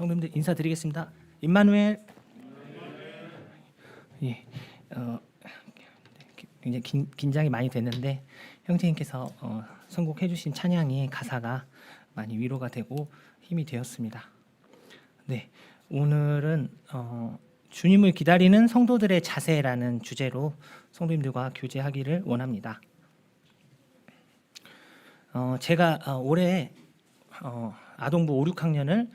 성도님들 인사드리겠습니다. 임마누엘. 예, 굉장히 긴장이 많이 됐는데 형제님께서 선곡해 주신 찬양의 가사가 많이 위로가 되고 힘이 되었습니다. 네, 오늘은 주님을 기다리는 성도들의 자세라는 주제로 성도님들과 교제하기를 원합니다. 제가 올해 아동부 5, 6학년을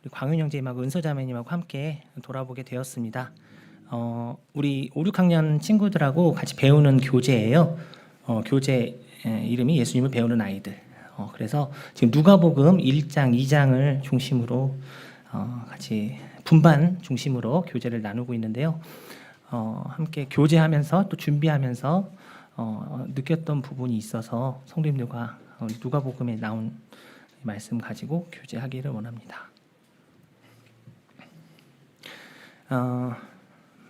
우리 광윤 형제님하고 은서자매님하고 함께 돌아보게 되었습니다. 우리 5, 6학년 친구들하고 같이 배우는 교재예요. 교재 이름이 예수님을 배우는 아이들. 그래서 지금 누가복음 1장, 2장을 중심으로 같이 분반 중심으로 교재를 나누고 있는데요. 함께 교제하면서 또 준비하면서 느꼈던 부분이 있어서 성도님들과 누가복음에 나온 말씀 가지고 교제하기를 원합니다.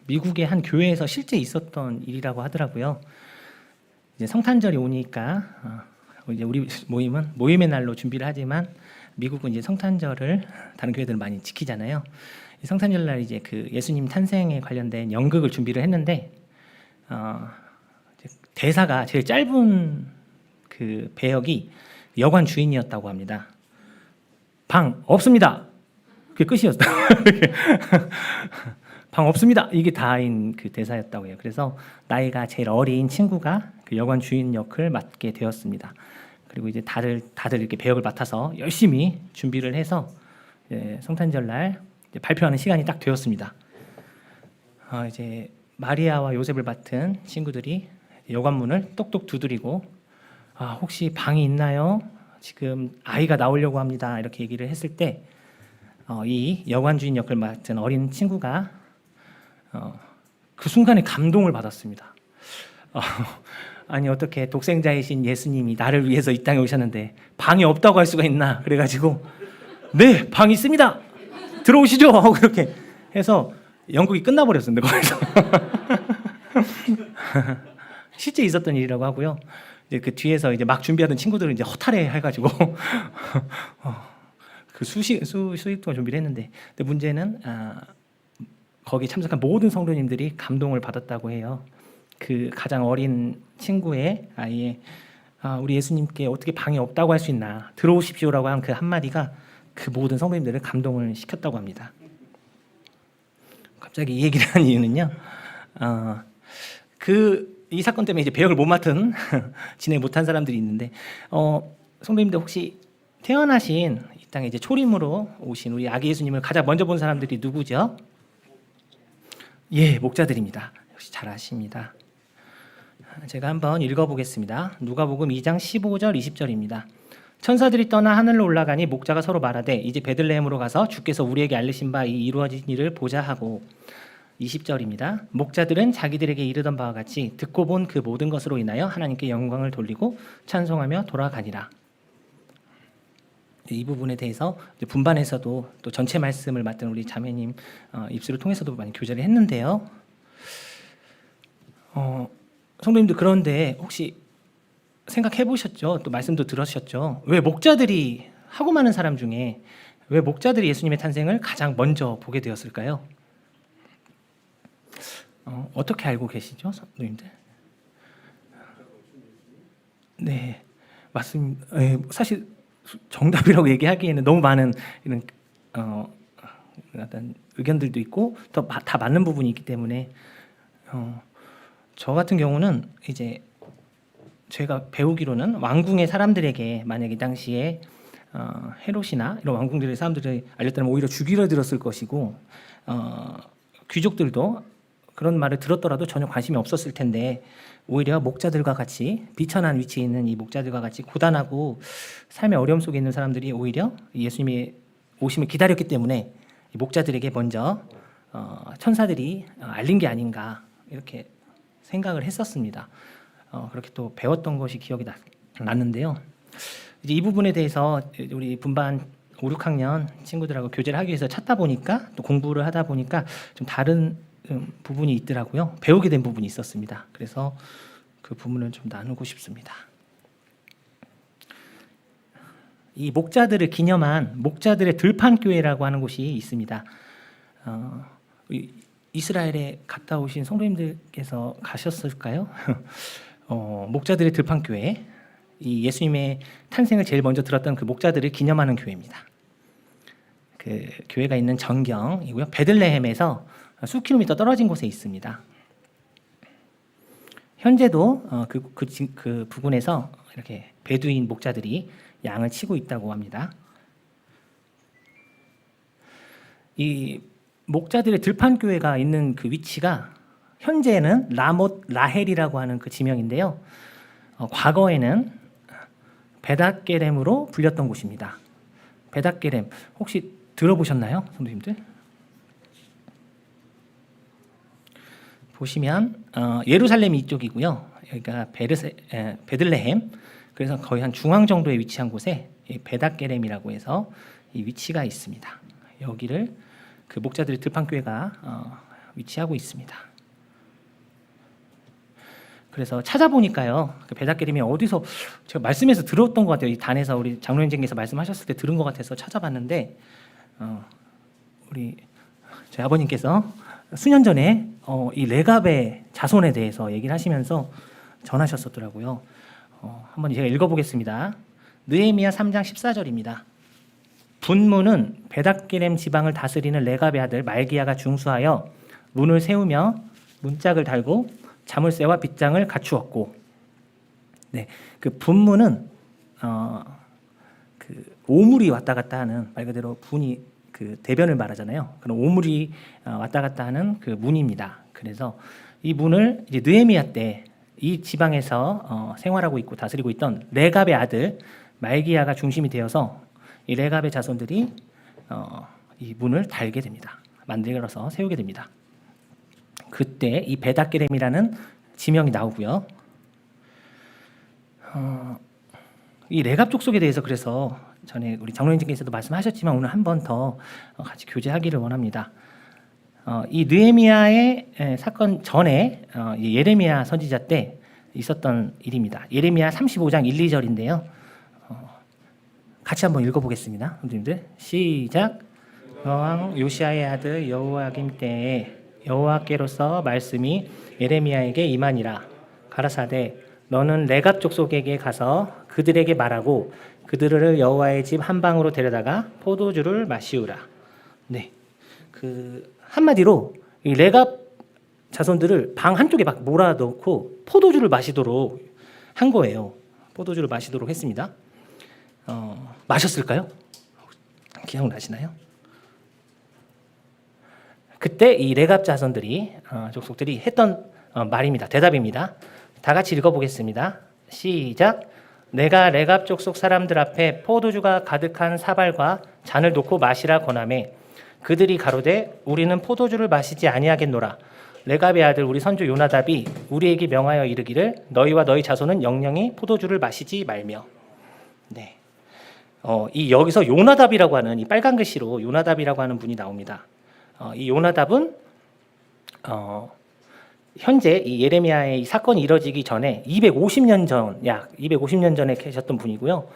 미국의 한 교회에서 실제 있었던 일이라고 하더라고요. 이제 성탄절이 오니까 이제 우리 모임의 날로 준비를 하지만 미국은 이제 성탄절을 다른 교회들은 많이 지키잖아요. 성탄절 날 이제 그 예수님 탄생에 관련된 연극을 준비를 했는데 대사가 제일 짧은 그 배역이 여관 주인이었다고 합니다. 방 없습니다. 그게 끝이었다. 방 없습니다. 이게 다인 그 대사였다고 해요. 그래서 나이가 제일 어린 친구가 그 여관 주인 역을 맡게 되었습니다. 그리고 이제 다들 이렇게 배역을 맡아서 열심히 준비를 해서 성탄절 날 이제 발표하는 시간이 딱 되었습니다. 이제 마리아와 요셉을 맡은 친구들이 여관문을 똑똑 두드리고 혹시 방이 있나요? 지금 아이가 나오려고 합니다. 이렇게 얘기를 했을 때 이 여관 주인 역을 맡은 어린 친구가 그 순간에 감동을 받았습니다. 아니 어떻게 독생자이신 예수님이 나를 위해서 이 땅에 오셨는데 방이 없다고 할 수가 있나? 그래가지고 네, 방 있습니다. 들어오시죠. 하고 그렇게 해서 연극이 끝나버렸습니다. 거기서 실제 있었던 일이라고 하고요. 이제 그 뒤에서 이제 막 준비하던 친구들은 이제 허탈해 해가지고 그 수십 동안 준비를 했는데, 근데 문제는 거기 참석한 모든 성도님들이 감동을 받았다고 해요. 그 가장 어린 친구의 아이의 우리 예수님께 어떻게 방이 없다고 할 수 있나, 들어오십시오라고 한 그 한마디가 그 모든 성도님들을 감동을 시켰다고 합니다. 갑자기 이 얘기를 한 이유는요, 이 사건 때문에 이제 배역을 못 맡은 진행 못한 사람들이 있는데, 성도님들 혹시 태어나신 이 땅에 이제 초림으로 오신 우리 아기 예수님을 가장 먼저 본 사람들이 누구죠? 예, 목자들입니다. 역시 잘 아십니다. 제가 한번 읽어보겠습니다. 누가복음 2장 15절 20절입니다. 천사들이 떠나 하늘로 올라가니 목자가 서로 말하되 이제 베들레헴으로 가서 주께서 우리에게 알리신 바 이 이루어진 일을 보자 하고, 20절입니다. 목자들은 자기들에게 이르던 바와 같이 듣고 본 그 모든 것으로 인하여 하나님께 영광을 돌리고 찬송하며 돌아가니라. 이 부분에 대해서 분반에서도 또 전체 말씀을 맡은 우리 자매님 입술을 통해서도 많이 교제를 했는데요. 성도님들, 그런데 혹시 생각해 보셨죠? 또 말씀도 들으셨죠? 왜 목자들이, 하고 많은 사람 중에 왜 목자들이 예수님의 탄생을 가장 먼저 보게 되었을까요? 어떻게 알고 계시죠, 성도님들? 네, 맞습니다. 사실 정답이라고 얘기하기에는 너무 많은 이런 어떤 의견들도 있고 더 다 맞는 부분이 있기 때문에 저 같은 경우는 이제 제가 배우기로는 왕궁의 사람들에게 만약에 이 당시에 헤롯이나 이런 왕궁들의 사람들이 알렸다면 오히려 죽이려 들었을 것이고, 귀족들도 그런 말을 들었더라도 전혀 관심이 없었을 텐데 오히려 목자들과 같이, 비천한 위치에 있는 이 목자들과 같이 고단하고 삶의 어려움 속에 있는 사람들이 오히려 예수님의 오심을 기다렸기 때문에 이 목자들에게 먼저 천사들이 알린 게 아닌가, 이렇게 생각을 했었습니다. 그렇게 또 배웠던 것이 기억이 났는데요. 이제 이 부분에 대해서 우리 분반 5, 6학년 친구들하고 교제를 하기 위해서 찾다 보니까, 또 공부를 하다 보니까 좀 다른 부분이 있더라고요. 배우게 된 부분이 있었습니다. 그래서 그 부분을 좀 나누고 싶습니다. 이 목자들을 기념한 목자들의 들판교회라고 하는 곳이 있습니다. 이스라엘에 갔다 오신 성도님들께서 가셨을까요? 목자들의 들판교회, 이 예수님의 탄생을 제일 먼저 들었던 그 목자들을 기념하는 교회입니다. 그 교회가 있는 전경이고요. 베들레헴에서 수킬로미터 떨어진 곳에 있습니다. 현재도 그 부근에서 이렇게 베두인 목자들이 양을 치고 있다고 합니다. 이 목자들의 들판교회가 있는 그 위치가 현재는 라못 라헬이라고 하는 그 지명인데요. 과거에는 베닷게렘으로 불렸던 곳입니다. 베닷게렘 혹시 들어보셨나요, 성도님들? 보시면 예루살렘이 이쪽이고요. 여기가 베들레헴. 그래서 거의 한 중앙 정도에 위치한 곳에 베닷게렘이라고 해서 이 위치가 있습니다. 여기를 그 목자들의 들판교회가 위치하고 있습니다. 그래서 찾아보니까요, 그 베닷게렘이 어디서 제가 말씀에서 들었던 것 같아요. 이 단에서 우리 장로님께서 말씀하셨을 때 들은 것 같아서 찾아봤는데, 우리 저희 아버님께서 수년 전에 이 레갑의 자손에 대해서 얘기를 하시면서 전하셨었더라고요. 한번 제가 읽어보겠습니다. 느헤미야 3장 14절입니다. 분문은 베닷게렘 지방을 다스리는 레갑의 아들 말기야가 중수하여 문을 세우며 문짝을 달고 자물쇠와 빗장을 갖추었고, 네, 그 분문은 그 오물이 왔다 갔다 하는, 말 그대로 분이 그 대변을 말하잖아요. 그런 오물이 왔다 갔다 하는 그 문입니다. 그래서 이 문을 이제 느헤미야 때 이 지방에서 생활하고 있고 다스리고 있던 레갑의 아들 말기야가 중심이 되어서 이 레갑의 자손들이 이 문을 달게 됩니다. 만들어서 세우게 됩니다. 그때 이 베닷게렘이라는 지명이 나오고요. 이 레갑 족속에 대해서 그래서 전에 우리 장로님께서도 말씀하셨지만 오늘 한 번 더 같이 교제하기를 원합니다. 이 느헤미야의 사건 전에 예레미야 선지자 때 있었던 일입니다. 예레미야 35장 1, 2절인데요. 같이 한번 읽어보겠습니다. 선생님들 시작. 여왕 요시야의 아들 여호야김 때에 여호와께로서 말씀이 예레미야에게 임하니라. 가라사대 너는 레갑 족속에게 가서 그들에게 말하고 그들을 여호와의 집 한 방으로 데려다가 포도주를 마시우라. 네, 그 한마디로 이 레갑 자손들을 방 한쪽에 막 몰아넣고 포도주를 마시도록 한 거예요. 포도주를 마시도록 했습니다. 마셨을까요? 기억나시나요? 그때 이 레갑 자손들이 족속들이 했던 말입니다. 대답입니다. 다 같이 읽어보겠습니다. 시작. 내가 레갑 족속 사람들 앞에 포도주가 가득한 사발과 잔을 놓고 마시라 권하매 그들이 가로되 우리는 포도주를 마시지 아니하겠노라. 레갑의 아들 우리 선조 요나답이 우리에게 명하여 이르기를 너희와 너희 자손은 영영이 포도주를 마시지 말며. 네. 이 여기서 요나답이라고 하는 이 빨간 글씨로 요나답이라고 하는 분이 나옵니다. 이 요나답은 현재 이 예레미야의 이 사건이 이뤄지기 전에 250년 전, 약 250년 전에 계셨던 분이고요.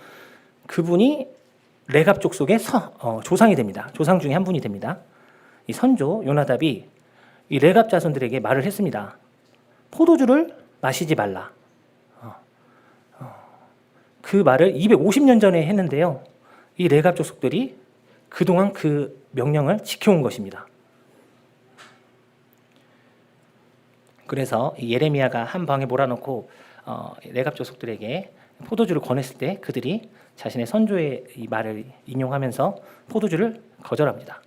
그분이 레갑 족속의 조상이 됩니다. 조상 중에 한 분이 됩니다. 이 선조 요나답이 이 레갑 자손들에게 말을 했습니다. 포도주를 마시지 말라. 그 말을 250년 전에 했는데요. 이 레갑 족속들이 그동안 그 명령을 지켜온 것입니다. 그래서 예레미야가 한 방에 몰아넣고 레갑 족속들에게 포도주를 권했을 때 그들이 자신의 선조의 이 말을 인용하면서 포도주를 거절합니다.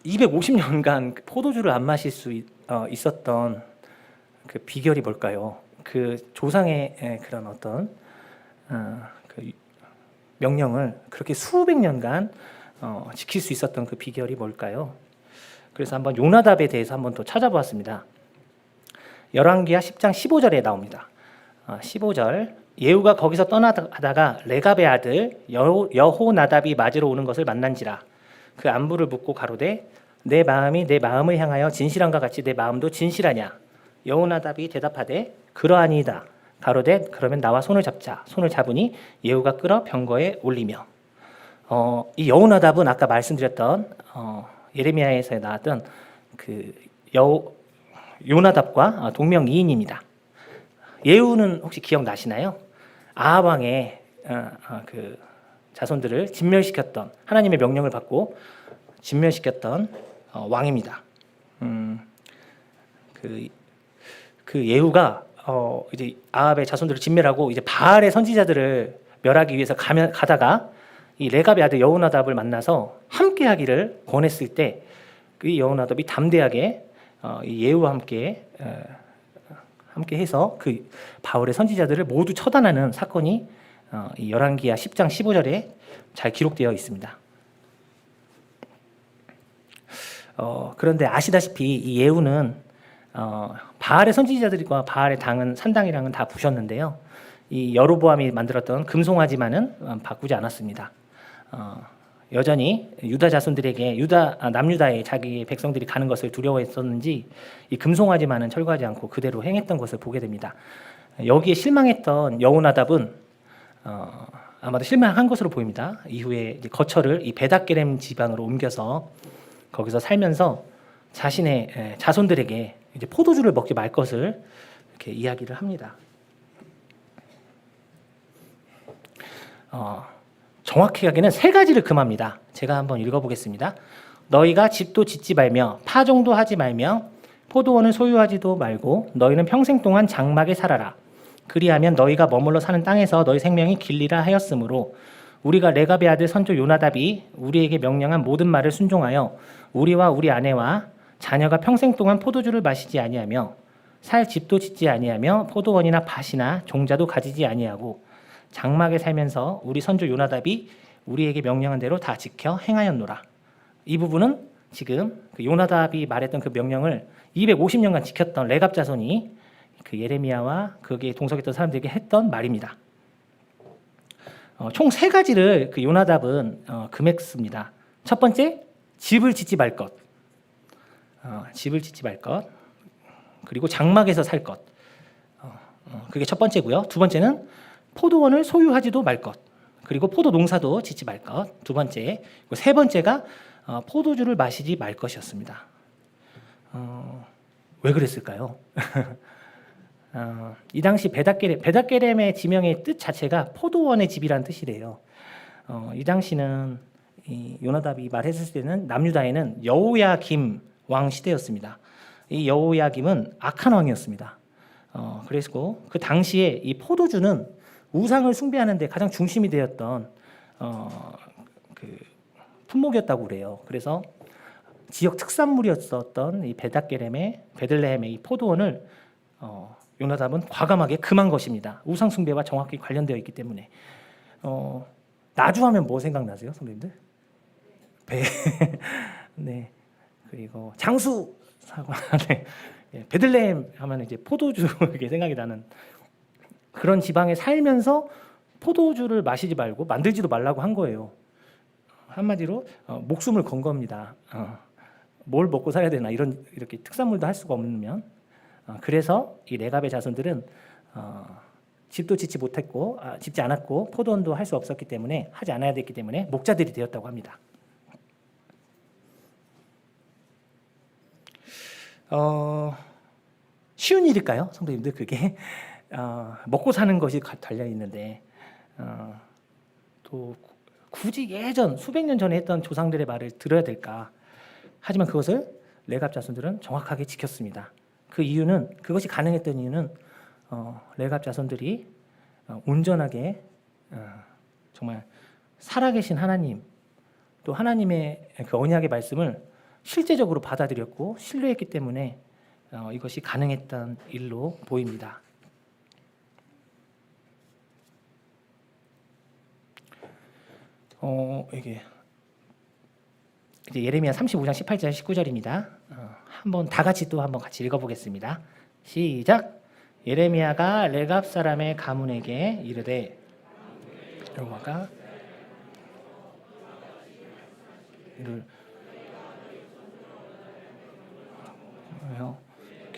250년간 포도주를 안 마실 수 있었던 그 비결이 뭘까요? 그 조상의 그런 어떤 그 명령을 그렇게 수백 년간 지킬 수 있었던 그 비결이 뭘까요? 그래서 한번 요나답에 대해서 한번 더 찾아보았습니다. 열왕기하 10장 15절에 나옵니다. 15절 예후가 거기서 떠나다가 레갑의 아들 여호나답이 맞으러 오는 것을 만난지라 그 안부를 묻고 가로되 내 마음이 내 마음을 향하여 진실한가 같이 내 마음도 진실하냐. 여호나답이 대답하되 그러하니이다. 가로되 그러면 나와 손을 잡자. 손을 잡으니 예후가 끌어 병거에 올리며. 이 여호나답은 아까 말씀드렸던 예레미야에서 나왔던 그 요나답과 동명이인입니다. 예후는 혹시 기억나시나요? 아합 왕의 그 자손들을 진멸시켰던, 하나님의 명령을 받고 진멸시켰던 왕입니다. 그 예후가 이제 아합의 자손들을 진멸하고 이제 바알의 선지자들을 멸하기 위해서 가다가 이 레갑의 아들 여호나답을 만나서 함께하기를 권했을 때 그 여호나답이 담대하게 이 예후와 함께 해서 그 바울의 선지자들을 모두 처단하는 사건이 이 열왕기하 10장 15절에 잘 기록되어 있습니다. 그런데 아시다시피 이 예후는 바알의 선지자들과 바알의 당은 산당이랑은 다 부셨는데요. 이 여로보암이 만들었던 금송아지만은 바꾸지 않았습니다. 여전히 유다 자손들에게 남유다에 자기 백성들이 가는 것을 두려워했었는지 이 금송아지만은 철거하지 않고 그대로 행했던 것을 보게 됩니다. 여기에 실망했던 여호나답은 아마도 실망한 것으로 보입니다. 이후에 이제 거처를 이 베닷게렘 지방으로 옮겨서 거기서 살면서 자신의 자손들에게 이제 포도주를 먹지 말 것을 이렇게 이야기를 합니다. 정확히 하기는 세 가지를 금합니다. 제가 한번 읽어보겠습니다. 너희가 집도 짓지 말며 파종도 하지 말며 포도원을 소유하지도 말고 너희는 평생 동안 장막에 살아라. 그리하면 너희가 머물러 사는 땅에서 너희 생명이 길리라 하였으므로 우리가 레갑의 아들 선조 요나답이 우리에게 명령한 모든 말을 순종하여 우리와 우리 아내와 자녀가 평생 동안 포도주를 마시지 아니하며 살 집도 짓지 아니하며 포도원이나 밭이나 종자도 가지지 아니하고 장막에 살면서 우리 선조 요나답이 우리에게 명령한 대로 다 지켜 행하였노라. 이 부분은 지금 그 요나답이 말했던 그 명령을 250년간 지켰던 레갑 자손이 그 예레미야와 거기에 동석했던 사람들에게 했던 말입니다. 총 세 가지를 그 요나답은 금했습니다. 첫 번째, 집을 짓지 말 것. 집을 짓지 말 것. 그리고 장막에서 살 것. 그게 첫 번째고요. 두 번째는 포도원을 소유하지도 말 것. 그리고 포도 농사도 짓지 말 것. 두 번째. 그리고 세 번째가 포도주를 마시지 말 것이었습니다. 왜 그랬을까요? 이 당시 베닷게렘의 지명의 뜻 자체가 포도원의 집이라는 뜻이래요. 이 당시는 이 요나답이 말했을 때는 남유다에는 여호야김 왕 시대였습니다. 이 여호야김은 악한 왕이었습니다. 그래서 그 당시에 이 포도주는 우상을 숭배하는 데 가장 중심이 되었던 그 품목이었다고 그래요. 그래서 지역 특산물이었었던 이 베들레헴의 이 포도원을 요나답은 과감하게 금한 것입니다. 우상 숭배와 정확히 관련되어 있기 때문에. 나주하면 뭐 생각나세요, 선생님들? 배. 네. 그리고 장수 사과. 네. 베들레헴 하면 이제 포도주 이게 생각이 나는 그런 지방에 살면서 포도주를 마시지 말고 만들지도 말라고 한 거예요. 한마디로 목숨을 건 겁니다. 뭘 먹고 살아야 되나 이렇게 특산물도 할 수가 없으면 그래서 이 레갑의 자손들은 집도 짓지 못했고 짓지 않았고 포도원도 할 수 없었기 때문에 하지 않아야 됐기 때문에 목자들이 되었다고 합니다. 쉬운 일일까요, 성도님들? 그게 먹고 사는 것이 달려 있는데 또 굳이 예전 수백 년 전에 했던 조상들의 말을 들어야 될까? 하지만 그것을 레갑 자손들은 정확하게 지켰습니다. 그 이유는 그것이 가능했던 이유는 레갑 자손들이 온전하게 정말 살아계신 하나님 또 하나님의 그 언약의 말씀을 실제적으로 받아들였고 신뢰했기 때문에 이것이 가능했던 일로 보입니다. 이게 이제 예레미야 35장 18절 19절입니다. 한번 다 같이 같이 읽어보겠습니다. 시작. 예레미야가 레갑 사람의 가문에게 이르되 여호와가 이를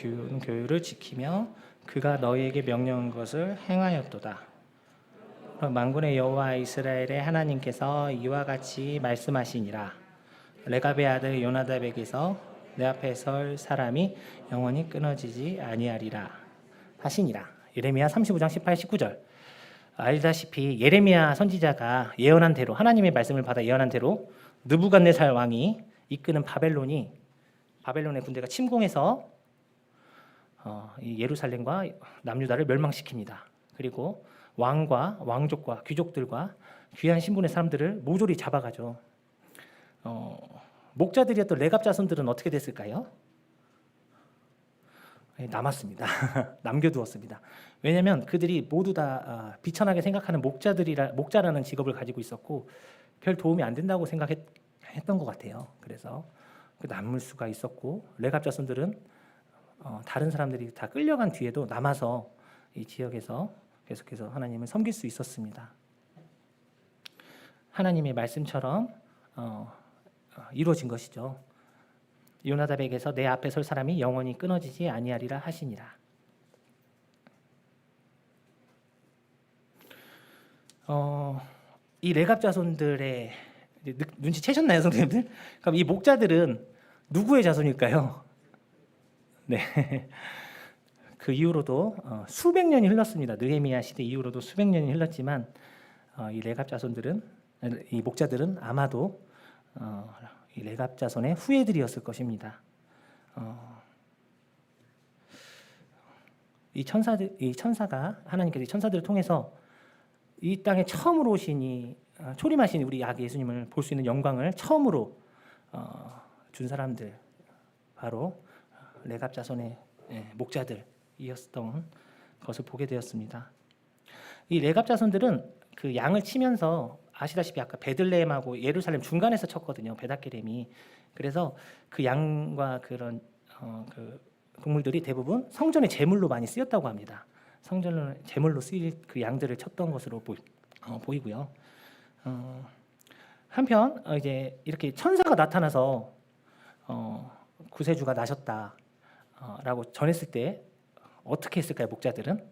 교율을 지키며 그가 너희에게 명령한 것을 행하였도다. 만군의 여호와 이스라엘의 하나님께서 이와 같이 말씀하시니라. 레갑의 아들 요나답에게서 내 앞에 설 사람이 영원히 끊어지지 아니하리라 하시니라. 예레미야 35장 18, 19절. 알다시피 예레미야 선지자가 예언한 대로, 하나님의 말씀을 받아 예언한 대로 느부갓네살 왕이 이끄는 바벨론의 군대가 침공해서 이 예루살렘과 남유다를 멸망시킵니다. 그리고 왕과 왕족과 귀족들과 귀한 신분의 사람들을 모조리 잡아가죠. 목자들이었던 레갑 자손들은 어떻게 됐을까요? 남았습니다. 남겨두었습니다. 왜냐하면 그들이 모두 다 비천하게 생각하는 목자라는 직업을 가지고 있었고 별 도움이 안 된다고 생각했던 것 같아요. 그래서 남을 수가 있었고 레갑 자손들은 다른 사람들이 다 끌려간 뒤에도 남아서 이 지역에서 계속해서 하나님을 섬길 수 있었습니다. 하나님의 말씀처럼 이루어진 것이죠. 요나답에게서 내 앞에 설 사람이 영원히 끊어지지 아니하리라 하시니라. 이 레갑 자손들의 눈치채셨나요, 선생님들? 그럼 이 목자들은 누구의 자손일까요? 네, 그 이후로도 수백 년이 흘렀습니다. 느헤미야 시대 이후로도 수백 년이 흘렀지만 이 레갑 자손들은, 이 목자들은 아마도 이 레갑 자손의 후예들이었을 것입니다. 이 천사가 하나님께서 이 천사들을 통해서 이 땅에 처음으로 오시니 초림하신 우리 아기 예수님을 볼 수 있는 영광을 처음으로 준 사람들, 바로 레갑 자손의 목자들이었던 것을 보게 되었습니다. 이 레갑 자손들은 그 양을 치면서 아시다시피 아까 베들레헴하고 예루살렘 중간에서 쳤거든요. 베다케렘이. 그래서 그 양과 그런 그 곡물들이 대부분 성전의 제물로 많이 쓰였다고 합니다. 성전의 제물로 쓰일 그 양들을 쳤던 것으로 보이고요. 한편 이제 이렇게 천사가 나타나서 구세주가 나셨다라고 전했을 때 어떻게 했을까요? 목자들은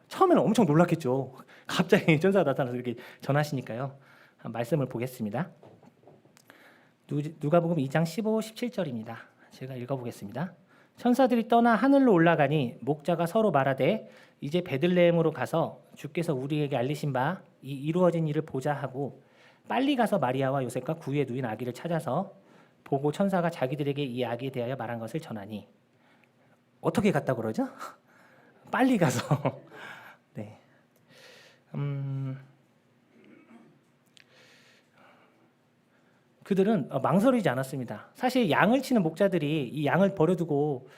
처음에는 엄청 놀랐겠죠. 갑자기 천사가 나타나서 이렇게 전하시니까요. 말씀을 보겠습니다. 누가복음 2장 15, 17절입니다. 제가 읽어보겠습니다. 천사들이 떠나 하늘로 올라가니 목자가 서로 말하되 이제 베들레헴으로 가서 주께서 우리에게 알리신 바 이 이루어진 일을 보자 하고 빨리 가서 마리아와 요셉과 구유에 누인 아기를 찾아서 보고 천사가 자기들에게 이 아기에 대하여 말한 것을 전하니. 어떻게 갔다 그러죠? 빨리 가서. 네. 그들은 망설이지 않았습니다. 사실 양을 치는 목자들이 이 양을 버려두고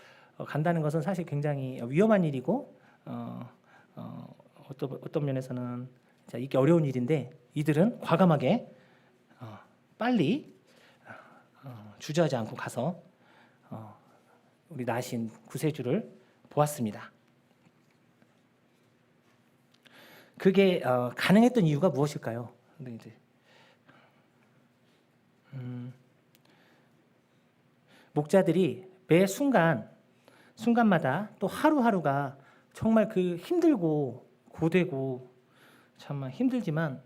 간다는 것은 사실 굉장히 위험한 일이고 어떤 면에서는 있기 어려운 일인데 이들은 과감하게 빨리 주저하지 않고 가서 우리 나신 구세주를 보았습니다. 그게 가능했던 이유가 무엇일까요? 목자들이 매 순간마다 또 하루하루가 정말 그 힘들고 고되고 정말 힘들지만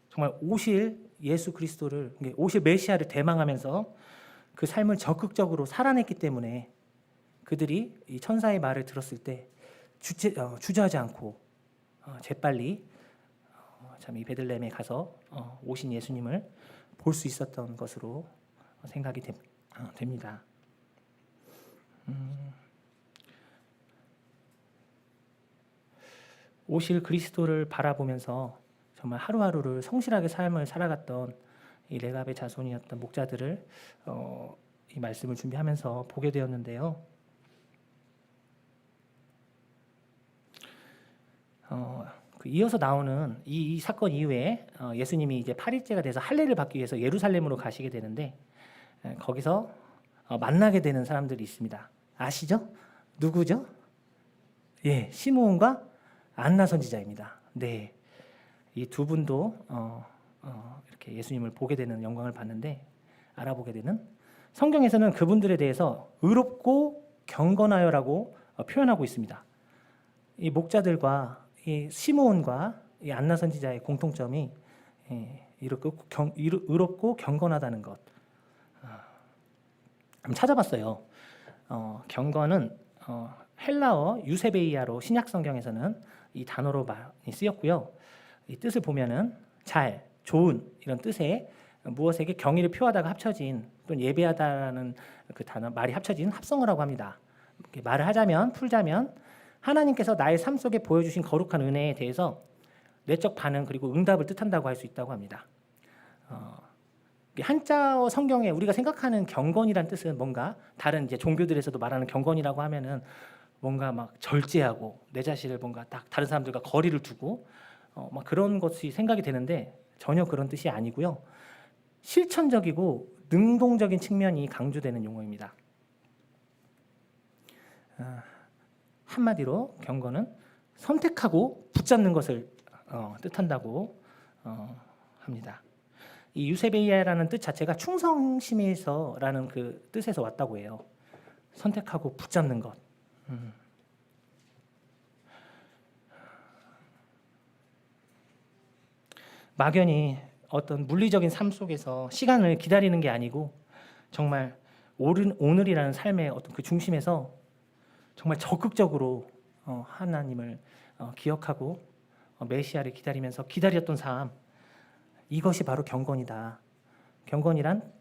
정말 오실 예수 그리스도를, 오실 메시아를 대망하면서 그 삶을 적극적으로 살아냈기 때문에 그들이 이 천사의 말을 들었을 때 주저하지 않고 재빨리 참 이 베들레헴에 가서 오신 예수님을 볼 수 있었던 것으로 생각이 됩니다. 오실 그리스도를 바라보면서 정말 하루하루를 성실하게 삶을 살아갔던 이 레갑의 자손이었던 목자들을 이 말씀을 준비하면서 보게 되었는데요. 이어서 나오는 이 사건 이후에 예수님이 이제 8일째가 돼서 할례를 받기 위해서 예루살렘으로 가시게 되는데 거기서 만나게 되는 사람들이 있습니다. 아시죠? 누구죠? 예, 시므온과 안나 선지자입니다. 네, 이 두 분도 이렇게 예수님을 보게 되는 영광을 받는데 알아보게 되는 성경에서는 그분들에 대해서 의롭고 경건하여라고 표현하고 있습니다. 이 목자들과 이 시므온과 이 안나 선지자의 공통점이 의롭고 경건하다는 것. 한번 찾아봤어요. 경건은 헬라어 유세베이아로 신약 성경에서는 이 단어로 많이 쓰였고요. 이 뜻을 보면은 잘, 좋은 이런 뜻에 무엇에게 경의를 표하다가 합쳐진 또는 예배하다라는 그 단어 말이 합쳐진 합성어라고 합니다. 말을 하자면 풀자면 하나님께서 나의 삶 속에 보여주신 거룩한 은혜에 대해서 내적 반응 그리고 응답을 뜻한다고 할 수 있다고 합니다. 한자어 성경에 우리가 생각하는 경건이란 뜻은 뭔가 다른 이제 종교들에서도 말하는 경건이라고 하면은 뭔가 막 절제하고 내 자신을 뭔가 딱 다른 사람들과 거리를 두고 막 그런 것이 생각이 되는데 전혀 그런 뜻이 아니고요. 실천적이고 능동적인 측면이 강조되는 용어입니다. 한마디로 경건은 선택하고 붙잡는 것을 뜻한다고 합니다. 이 유세베이아라는 뜻 자체가 충성심에서라는 그 뜻에서 왔다고 해요. 선택하고 붙잡는 것. 막연히 어떤 물리적인 삶 속에서 시간을 기다리는 게 아니고 정말 오늘이라는 삶의 어떤 그 중심에서 정말 적극적으로 하나님을 기억하고 메시아를 기다리면서 기다렸던 삶, 이것이 바로 경건이다. 경건이란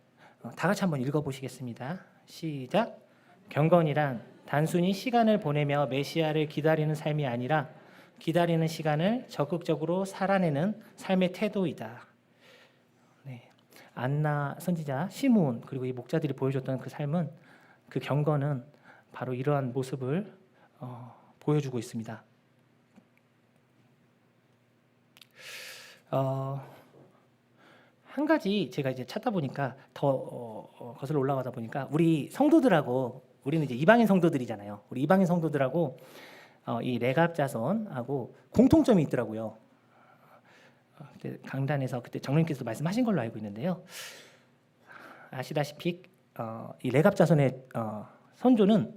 다 같이 한번 읽어보시겠습니다. 시작. 경건이란 단순히 시간을 보내며 메시아를 기다리는 삶이 아니라 기다리는 시간을 적극적으로 살아내는 삶의 태도이다. 네. 안나 선지자, 시므온 그리고 이 목자들이 보여줬던 그 삶은 그 경건은 바로 이러한 모습을 보여주고 있습니다. 한 가지 제가 이제 찾다 보니까 더 거슬러 올라가다 보니까 우리 성도들하고 우리는 이제 이방인 성도들이잖아요. 우리 이방인 성도들하고 이 레갑 자손하고 공통점이 있더라고요. 그때 강단에서 그때 정님께서 말씀하신 걸로 알고 있는데요. 아시다시피 이 레갑 자손의 선조는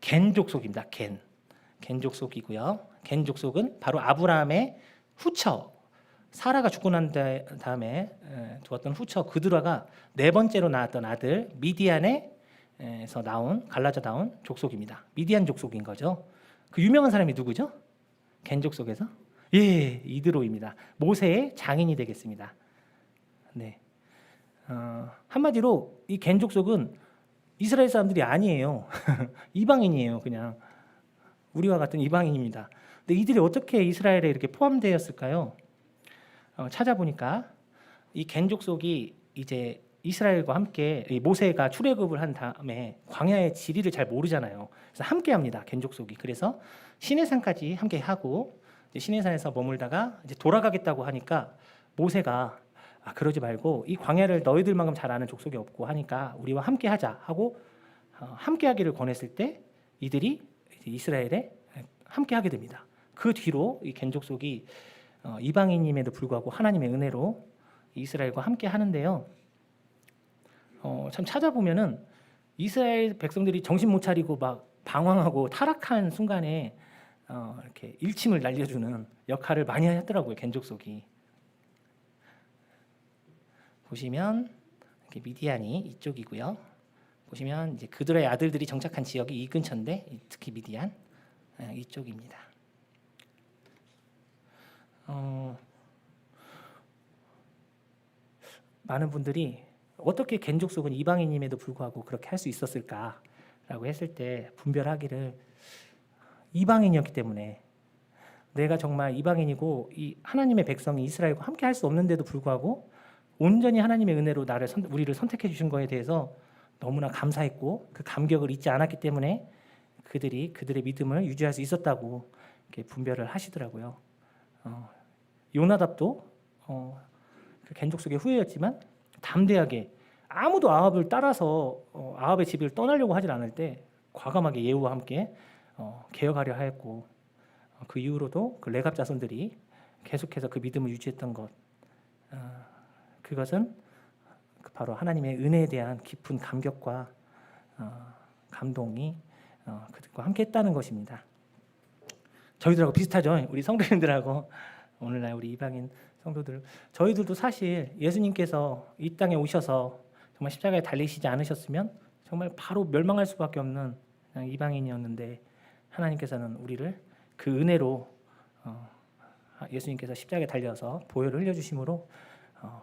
겐 족속입니다. 겐 족속이고요. 겐 족속은 바로 아브라함의 후처. 사라가 죽고 난 다음에 두었던 후처 그드라가 네 번째로 낳았던 아들 미디안에서 나온 갈라져 나온 족속입니다. 미디안 족속인 거죠. 그 유명한 사람이 누구죠? 겐 족속에서? 예, 이드로입니다. 모세의 장인이 되겠습니다. 네. 한마디로 이 겐 족속은 이스라엘 사람들이 아니에요. 이방인이에요. 그냥 우리와 같은 이방인입니다. 근데 이들이 어떻게 이스라엘에 이렇게 포함되었을까요? 찾아보니까 이 겐 족속이 이제 이스라엘과 함께 모세가 출애굽을 한 다음에 광야의 지리를 잘 모르잖아요. 그래서 함께합니다. 겐 족속이. 그래서 시내산까지 함께 하고 시내산에서 머물다가 이제 돌아가겠다고 하니까 모세가 그러지 말고 이 광야를 너희들만큼 잘 아는 족속이 없고 하니까 우리와 함께하자 하고 함께하기를 권했을 때 이들이 이스라엘에 함께하게 됩니다. 그 뒤로 이 겐 족속이 이방인임에도 불구하고 하나님의 은혜로 이스라엘과 함께 하는데요. 참 찾아보면은 이스라엘 백성들이 정신 못 차리고 막 방황하고 타락한 순간에 이렇게 일침을 날려주는 역할을 많이 하더라고요. 겐 족속이. 보시면 이렇게 미디안이 이쪽이고요. 보시면 이제 그들의 아들들이 정착한 지역이 이 근처인데 특히 미디안 이쪽입니다. 많은 분들이 어떻게 겐 족속은 이방인임에도 불구하고 그렇게 할 수 있었을까라고 했을 때 분별하기를 이방인이었기 때문에 내가 정말 이방인이고 이 하나님의 백성이 이스라엘과 함께 할 수 없는데도 불구하고 온전히 하나님의 은혜로 우리를 선택해 주신 거에 대해서 너무나 감사했고 그 감격을 잊지 않았기 때문에 그들의 믿음을 유지할 수 있었다고 이렇게 분별을 하시더라고요. 요나답도 그 겐 족속의 후예였지만 담대하게 아무도 아합을 따라서 아합의 집을 떠나려고 하질 않을 때 과감하게 예후와 함께 개혁하려 하였고 그 이후로도 그 레갑 자손들이 계속해서 그 믿음을 유지했던 것 그것은 그 바로 하나님의 은혜에 대한 깊은 감격과 감동이 그들과 함께했다는 것입니다. 저희들하고 비슷하죠. 우리 성도님들하고 오늘날 우리 이방인 성도들, 저희들도 사실 예수님께서 이 땅에 오셔서 정말 십자가에 달리시지 않으셨으면 정말 바로 멸망할 수밖에 없는 그냥 이방인이었는데, 하나님께서는 우리를 그 은혜로 예수님께서 십자가에 달려서 보혈을 흘려주심으로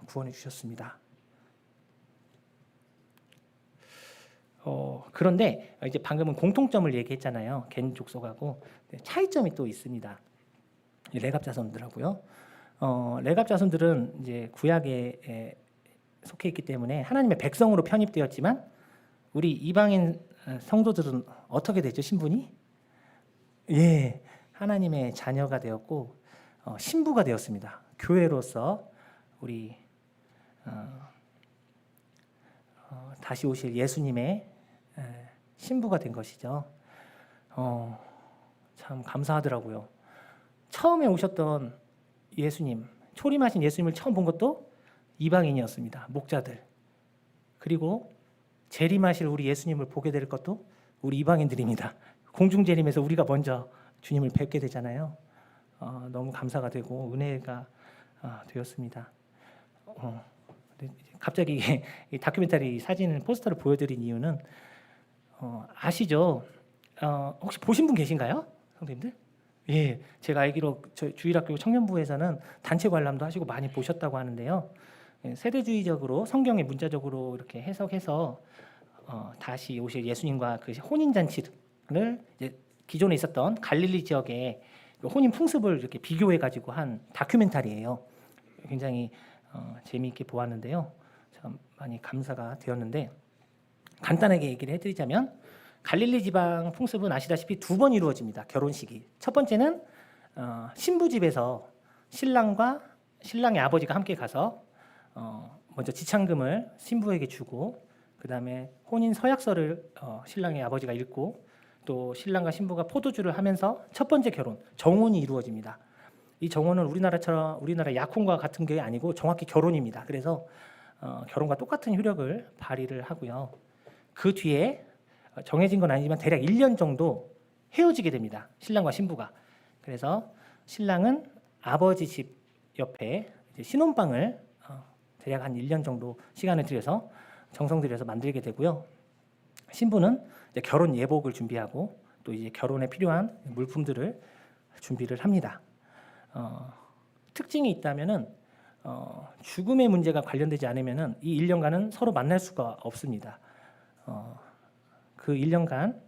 구원해 주셨습니다. 그런데 이제 방금은 공통점을 얘기했잖아요. 겐 족속하고. 차이점이 또 있습니다. 레갑 자손들하고요. 레갑 자손들은 이제 구약에 속해 있기 때문에 하나님의 백성으로 편입되었지만, 우리 이방인 성도들은 어떻게 되죠? 신분이? 예, 하나님의 자녀가 되었고 신부가 되었습니다. 교회로서 우리 다시 오실 예수님의 신부가 된 것이죠. 참 감사하더라고요. 처음에 오셨던 예수님, 초림하신 예수님을 처음 본 것도 이방인이었습니다. 목자들. 그리고 재림하실 우리 예수님을 보게 될 것도 우리 이방인들입니다. 공중 재림에서 우리가 먼저 주님을 뵙게 되잖아요. 너무 감사가 되고 은혜가 되었습니다. 갑자기 이 다큐멘터리 사진 포스터를 보여드린 이유는 아시죠? 혹시 보신 분 계신가요, 선생님들? 예, 제가 알기로 저희 주일학교 청년부에서는 단체 관람도 하시고 많이 보셨다고 하는데요. 세대주의적으로 성경에 문자적으로 이렇게 해석해서 다시 오실 예수님과 그 혼인 잔치를 이제 기존에 있었던 갈릴리 지역의 혼인 풍습을 이렇게 비교해 가지고 한 다큐멘터리예요. 굉장히 재미있게 보았는데요. 참 많이 감사가 되었는데, 간단하게 얘기를 해드리자면 갈릴리 지방 풍습은 아시다시피 두 번 이루어집니다. 결혼식이. 첫 번째는 신부 집에서 신랑과 신랑의 아버지가 함께 가서 먼저 지창금을 신부에게 주고, 그 다음에 혼인 서약서를 신랑의 아버지가 읽고, 또 신랑과 신부가 포도주를 하면서 첫 번째 결혼, 정혼이 이루어집니다. 이 정혼은 우리나라 약혼과 같은 게 아니고 정확히 결혼입니다. 그래서 결혼과 똑같은 효력을 발휘를 하고요. 그 뒤에 정해진 건 아니지만 대략 1년 정도 헤어지게 됩니다. 신랑과 신부가. 그래서 신랑은 아버지 집 옆에 이제 신혼방을 대략 한 1년 정도 시간을 들여서 정성 들여서 만들게 되고요. 신부는 이제 결혼 예복을 준비하고 또 이제 결혼에 필요한 물품들을 준비를 합니다. 특징이 있다면은 죽음의 문제가 관련되지 않으면은 이 1년간은 서로 만날 수가 없습니다. 그 1년간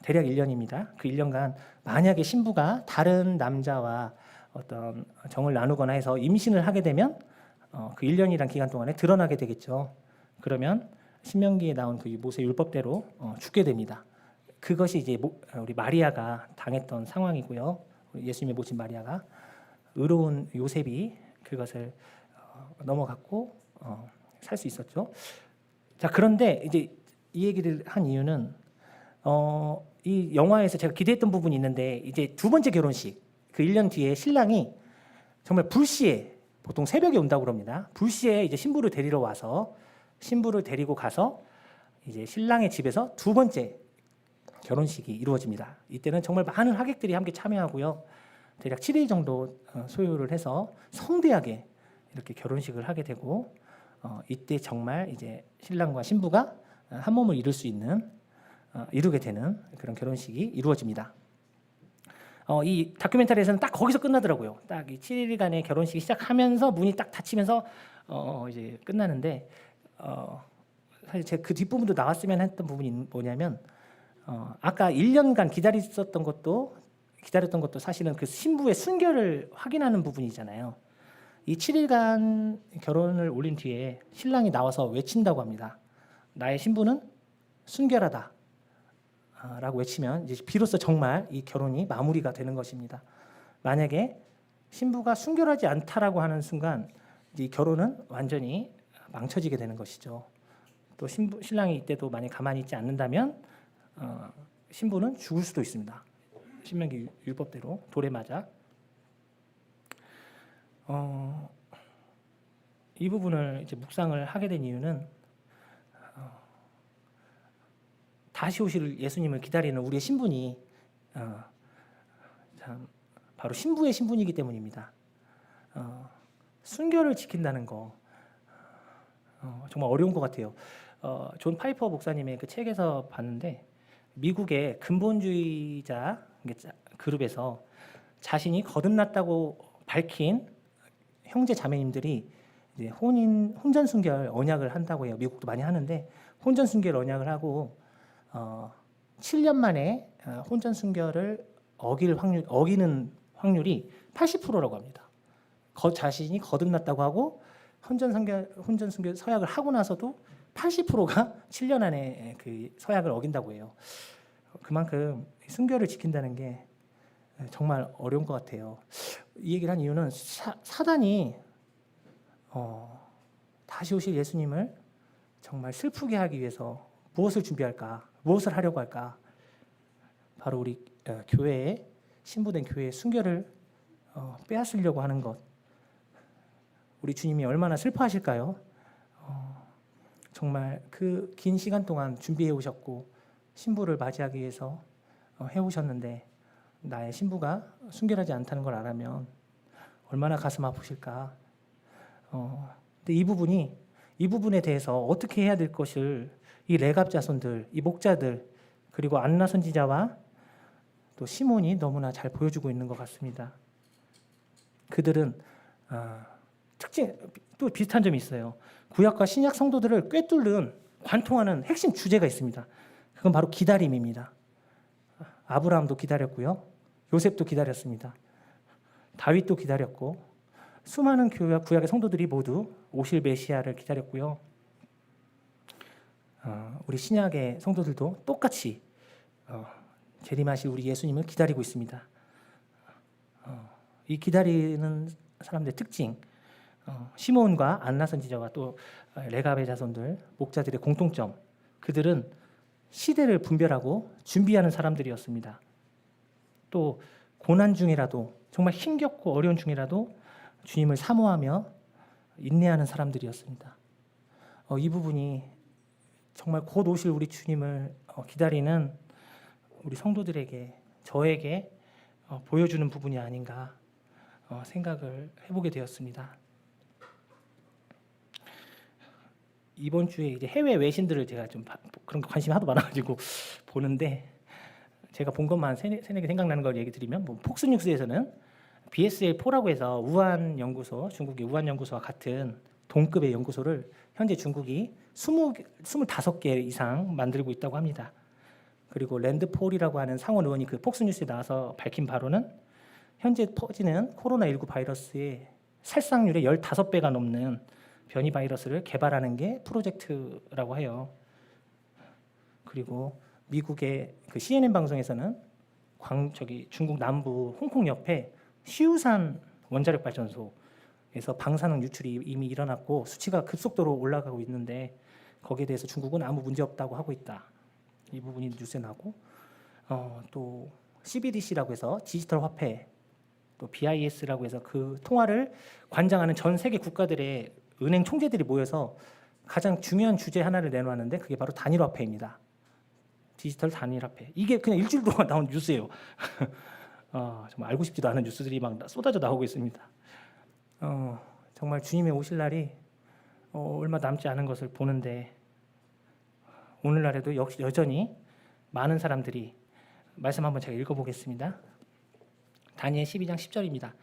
대략 1년입니다. 그 1년간 만약에 신부가 다른 남자와 어떤 정을 나누거나 해서 임신을 하게 되면 그 1년이란 기간 동안에 드러나게 되겠죠. 그러면 신명기에 나온 그 모세 율법대로 죽게 됩니다. 그것이 이제 우리 마리아가 당했던 상황이고요. 예수님의 모친 마리아가, 의로운 요셉이 그것을 넘어갔고 살 수 있었죠. 자, 그런데 이제 이 얘기를 한 이유는 이 영화에서 제가 기대했던 부분이 있는데, 이제 두 번째 결혼식, 그 1년 뒤에 신랑이 정말 불시에, 보통 새벽에 온다고 그럽니다. 불시에 이제 신부를 데리러 와서 신부를 데리고 가서 이제 신랑의 집에서 두 번째 결혼식이 이루어집니다. 이때는 정말 많은 하객들이 함께 참여하고요. 대략 7일 정도 소요를 해서 성대하게 이렇게 결혼식을 하게 되고, 이때 정말 이제 신랑과 신부가 한 몸을 이루게 되는 그런 결혼식이 이루어집니다. 이 다큐멘터리에서는 딱 거기서 끝나더라고요. 딱 이 7일간의 결혼식이 시작하면서 문이 딱 닫히면서 이제 끝나는데, 사실 제가 그 뒷부분도 나왔으면 했던 부분이 뭐냐면, 아까 1년간 기다렸던 것도 사실은 그 신부의 순결을 확인하는 부분이잖아요. 이 7일간 결혼을 올린 뒤에 신랑이 나와서 외친다고 합니다. 나의 신부는 순결하다 라고 외치면 이제 비로소 정말 이 결혼이 마무리가 되는 것입니다. 만약에 신부가 순결하지 않다라고 하는 순간 이 결혼은 완전히 망쳐지게 되는 것이죠. 또 신랑이 이때도 만약 가만히 있지 않는다면 신부는 죽을 수도 있습니다. 신명기 율법대로 돌에 맞아. 이 부분을 이제 묵상을 하게 된 이유는 다시 오실 예수님을 기다리는 우리의 신분이 참 바로 신부의 신분이기 때문입니다. 순결을 지킨다는 거 정말 어려운 것 같아요. 존 파이퍼 목사님의 그 책에서 봤는데 미국의 근본주의자 그룹에서 자신이 거듭났다고 밝힌 형제 자매님들이 이제 혼전 순결 언약을 한다고 해요. 미국도 많이 하는데 혼전 순결 언약을 하고 7년 만에 혼전 순결을 어기는 확률이 80%라고 합니다. 자신이 거듭났다고 하고 혼전 순결 서약을 하고 나서도 80%가 7년 안에 그 서약을 어긴다고 해요. 그만큼 순결을 지킨다는 게 정말 어려운 것 같아요. 이 얘기를 한 이유는 사단이 다시 오실 예수님을 정말 슬프게 하기 위해서 무엇을 준비할까? 무엇을 하려고 할까? 바로 우리 교회의 신부된 교회의 순결을 빼앗으려고 하는 것. 우리 주님이 얼마나 슬퍼하실까요? 정말 그 긴 시간 동안 준비해 오셨고 신부를 맞이하기 위해서 해오셨는데 나의 신부가 순결하지 않다는 걸 알면 얼마나 가슴 아프실까. 근데 이 부분에 대해서 어떻게 해야 될 것을 이 레갑 자손들, 이 목자들, 그리고 안나 선지자와 또 시몬이 너무나 잘 보여주고 있는 것 같습니다. 그들은 특징 또 비슷한 점이 있어요. 구약과 신약 성도들을 꿰뚫는 관통하는 핵심 주제가 있습니다. 그건 바로 기다림입니다. 아브라함도 기다렸고요. 요셉도 기다렸습니다. 다윗도 기다렸고 수많은 구약의 성도들이 모두 오실 메시아를 기다렸고요. 우리 신약의 성도들도 똑같이 재림하실 우리 예수님을 기다리고 있습니다. 이 기다리는 사람들의 특징, 시몬과 안나 선지자와 또 레갑의 자손들, 목자들의 공통점, 그들은 시대를 분별하고 준비하는 사람들이었습니다. 또 고난 중이라도 정말 힘겹고 어려운 중이라도 주님을 사모하며 인내하는 사람들이었습니다. 이 부분이 정말 곧 오실 우리 주님을 기다리는 우리 성도들에게, 저에게 보여주는 부분이 아닌가 생각을 해보게 되었습니다. 이번 주에 이제 해외 외신들을 제가 좀 그런 관심이 하도 많아가지고 보는데 제가 본 것만 세네 개 생각나는 걸 얘기 드리면 폭스뉴스에서는 BSL-4라고 해서 우한 연구소, 중국의 우한 연구소와 같은 동급의 연구소를 현재 중국이 25개 이상 만들고 있다고 합니다. 그리고 랜드폴이라고 하는 상원 의원이 그 폭스뉴스에 나와서 밝힌 바로는 현재 퍼지는 코로나19 바이러스의 살상률의 15배가 넘는 변이 바이러스를 개발하는 게 프로젝트라고 해요. 그리고 미국의 그 CNN 방송에서는 중국 남부 홍콩 옆에 시우산 원자력 발전소에서 방사능 유출이 이미 일어났고 수치가 급속도로 올라가고 있는데 거기에 대해서 중국은 아무 문제 없다고 하고 있다. 이 부분이 뉴스에 나고 또 CBDC라고 해서 디지털 화폐, 또 BIS라고 해서 그 통화를 관장하는 전 세계 국가들의 은행 총재들이 모여서 가장 중요한 주제 하나를 내놓았는데 그게 바로 단일화폐입니다. 디지털 단일화폐. 이게 그냥 일주일 동안 나온 뉴스예요. 정말 알고 싶지도 않은 뉴스들이 막 쏟아져 나오고 있습니다. 정말 주님의 오실 날이 얼마 남지 않은 것을 보는데 오늘날에도 여전히 많은 사람들이 말씀 한번 제가 읽어보겠습니다. 다니엘 12장 10절입니다.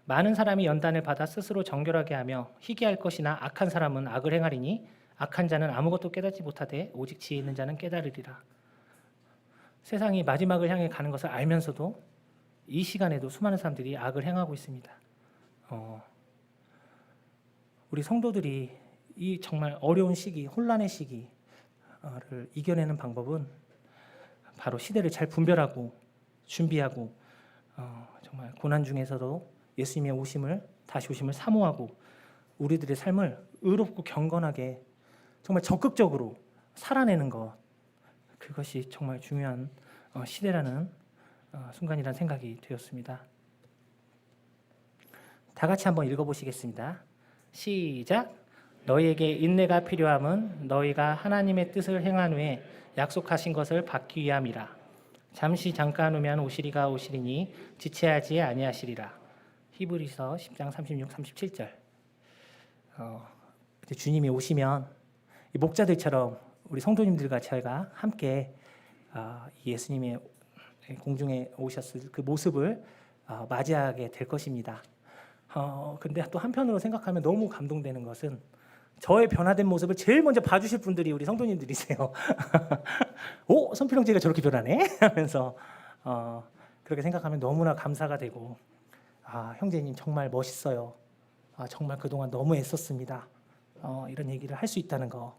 많은 사람이 연단을 받아 스스로 정결하게 하며 희귀할 것이나 악한 사람은 악을 행하리니 악한 자는 아무것도 깨닫지 못하되 오직 지혜 있는 자는 깨달으리라. 세상이 마지막을 향해 가는 것을 알면서도 이 시간에도 수많은 사람들이 악을 행하고 있습니다. 우리 성도들이 이 정말 어려운 시기, 혼란의 시기를 이겨내는 방법은 바로 시대를 잘 분별하고 준비하고 정말 고난 중에서도 예수님의 다시 오심을 사모하고 우리들의 삶을 의롭고 경건하게 정말 적극적으로 살아내는 것, 그것이 정말 중요한 시대라는 순간이라는 생각이 되었습니다. 다 같이 한번 읽어보시겠습니다. 시작. 너희에게 인내가 필요함은 너희가 하나님의 뜻을 행한 후에 약속하신 것을 받기 위함이라. 잠시 잠깐 후면 오시리가 오시리니 지체하지 아니하시리라. 히브리서 10장 36, 37절. 이제 주님이 오시면 이 목자들처럼 우리 성도님들과 저희가 함께 예수님의 공중에 오셨을 그 모습을 맞이하게 될 것입니다. 근데 또 한편으로 생각하면 너무 감동되는 것은 저의 변화된 모습을 제일 먼저 봐주실 분들이 우리 성도님들이세요. 오, 손필홍 제가 저렇게 변하네 하면서 그렇게 생각하면 너무나 감사가 되고, 형제님 정말 멋있어요. 정말 그동안 너무 애썼습니다. 이런 얘기를 할 수 있다는 거.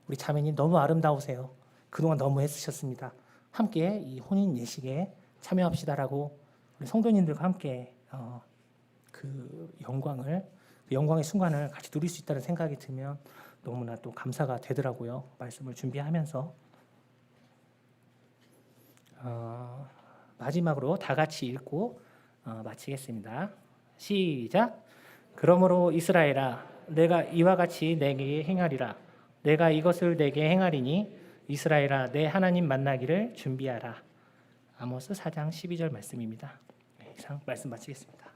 우리 자매님 너무 아름다우세요. 그동안 너무 애쓰셨습니다. 함께 이 혼인 예식에 참여합시다라고 우리 성도님들과 함께 그 영광의 순간을 같이 누릴 수 있다는 생각이 들면 너무나 또 감사가 되더라고요. 말씀을 준비하면서 마지막으로 다 같이 읽고 마치겠습니다. 시작. 그러므로 이스라엘아, 내가 이와 같이 내게 행하리라. 내가 이것을 내게 행하리니 이스라엘아, 내 하나님 만나기를 준비하라. 아모스 4장 12절 말씀입니다. 이상 말씀 마치겠습니다.